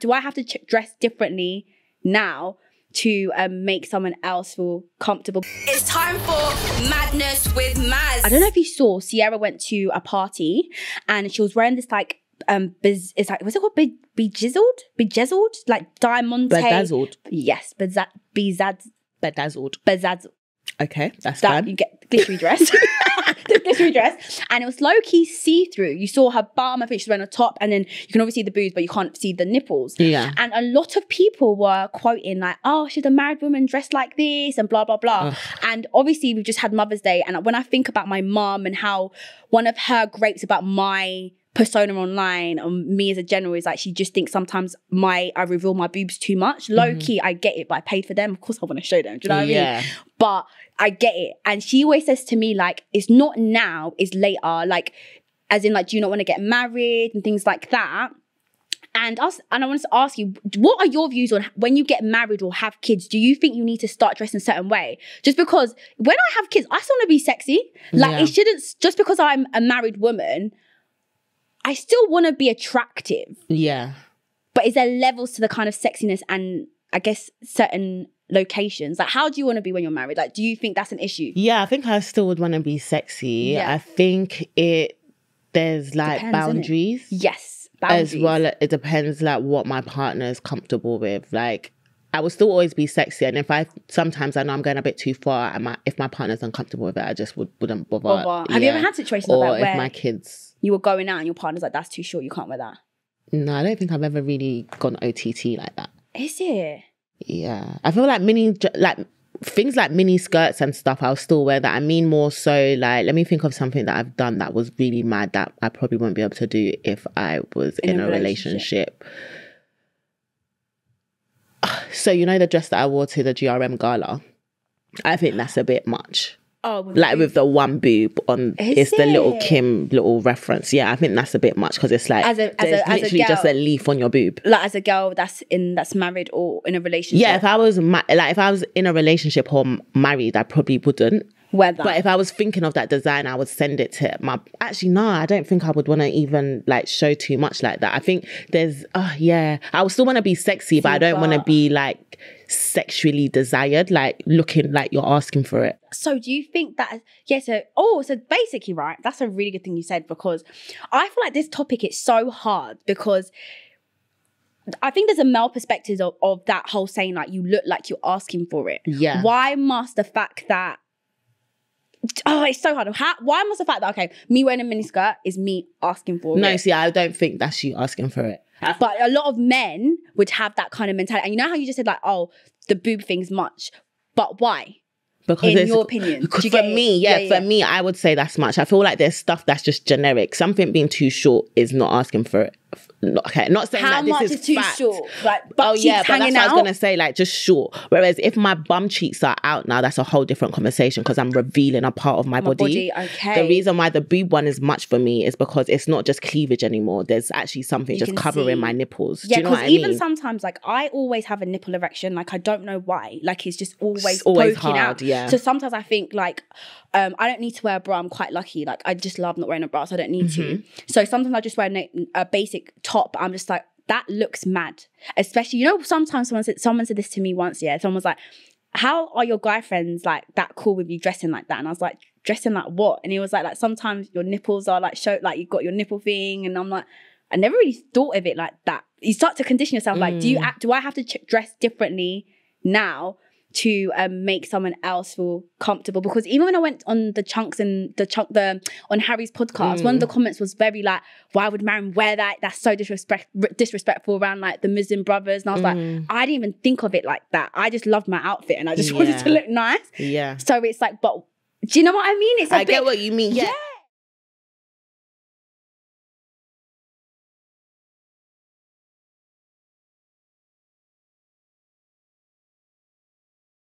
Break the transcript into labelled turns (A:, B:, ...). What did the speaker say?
A: do I have to dress differently now to make someone else feel comfortable?
B: It's time for Madness with Maz.
A: I don't know if you saw, Ciara went to a party and she was wearing this like it's like, what's it called? Bedazzled? Like diamante.
C: Bedazzled.
A: Yes, bedazzled.
C: Okay, that's
A: that
C: fine.
A: you get glittery dress. The glittery dress. And it was low-key see-through. You saw her bum, I think she was wearing a top, and then you can obviously see the boobs, but you can't see the nipples.
C: Yeah.
A: And a lot of people were quoting like, oh, she's a married woman dressed like this and blah, blah, blah. Ugh. And obviously we've just had Mother's Day. And when I think about my mum and how one of her grapes about my persona online and me as a general is like, she just thinks sometimes I reveal my boobs too much. Low-key, I get it, but I paid for them. Of course I want to show them. Do you know what I mean? But I get it. And she always says to me, like, it's not now, it's later. Like, as in, like, do you not want to get married and things like that? And I wanted to ask you, what are your views on when you get married or have kids? Do you think you need to start dressing a certain way? Just because when I have kids, I still want to be sexy. Like, it shouldn't, just because I'm a married woman, I still want to be attractive.
C: Yeah.
A: But is there levels to the kind of sexiness and I guess certain locations? Like, how do you want to be when you're married? Like, do you think that's an issue?
C: Yeah, I think I still would want to be sexy. Yeah. I think there's like boundaries.
A: Yes, boundaries.
C: As well, it depends like what my partner is comfortable with. Like, I will still always be sexy, and sometimes I know I'm going a bit too far, and if my partner's uncomfortable with it, I just wouldn't bother.
A: Have you ever had situations like that where
C: if my kids,
A: you were going out and your partner's like, that's too short, you can't wear that?
C: No, I don't think I've ever really gone OTT like that.
A: Is it?
C: Yeah, I feel like things like mini skirts and stuff, I'll still wear that. I mean, more so like, let me think of something that I've done that was really mad that I probably wouldn't be able to do if I was in a relationship. So, you know the dress that I wore to the GRM gala? I think that's a bit much.
A: Oh,
C: with the one boob on, it's the little Kim little reference. Yeah, I think that's a bit much because it's like there's literally just a leaf on your boob.
A: Like as a girl that's married or in a relationship.
C: Yeah, if I was in a relationship or married, I probably wouldn't
A: wear that.
C: But if I was thinking of that design, I would send it to my. Actually, no, I don't think I would want to even like show too much like that. I think there's I would still want to be sexy, but I don't want to be like sexually desired, like looking like you're asking for it.
A: So do you think that so basically, right, that's a really good thing you said, because I feel like this topic is so hard because I think there's a male perspective of that whole saying like you look like you're asking for it.
C: Yeah.
A: Why must the fact that it's so hard. Why must the fact that me wearing a miniskirt is me asking for it?
C: No, see, I don't think that's you asking for it.
A: But a lot of men would have that kind of mentality. And you know how you just said like, oh, the boob thing's much. But why?
C: Because
A: in your opinion?
C: For me, I would say that's much. I feel like there's stuff that's just generic. Something being too short is not asking for it. Not saying
A: how
C: that this
A: much
C: is
A: too
C: fact.
A: Short? Like butt cheeks
C: but
A: hanging
C: that's what I was
A: out?
C: gonna say, like just short. Whereas if my bum cheeks are out now, that's a whole different conversation because I'm revealing a part of my body.
A: Okay.
C: The reason why the boob one is much for me is because it's not just cleavage anymore. There's actually something just covering my nipples.
A: Yeah,
C: because
A: even sometimes like I always have a nipple erection. Like I don't know why. Like it's just always poking
C: hard,
A: out.
C: Yeah.
A: So sometimes I think like I don't need to wear a bra. I'm quite lucky. Like I just love not wearing a bra, so I don't need to. So sometimes I just wear a basic top. I'm just like, that looks mad. Especially, you know, sometimes someone said this to me once, someone was like, how are your guy friends like that cool with you dressing like that? And I was like, dressing like what? And he was like sometimes your nipples are like like you've got your nipple thing. And I'm like, I never really thought of it like that. You start to condition yourself like, do I have to dress differently now to make someone else feel comfortable? Because even when I went on the chunks and on Harry's podcast, one of the comments was very like, why would Mariam wear that? That's so disrespectful around like the Muslim brothers. And I was like, I didn't even think of it like that. I just loved my outfit and I just wanted to look nice.
C: Yeah.
A: So it's like, but do you know what I mean? It's
C: I get what you mean. Yeah.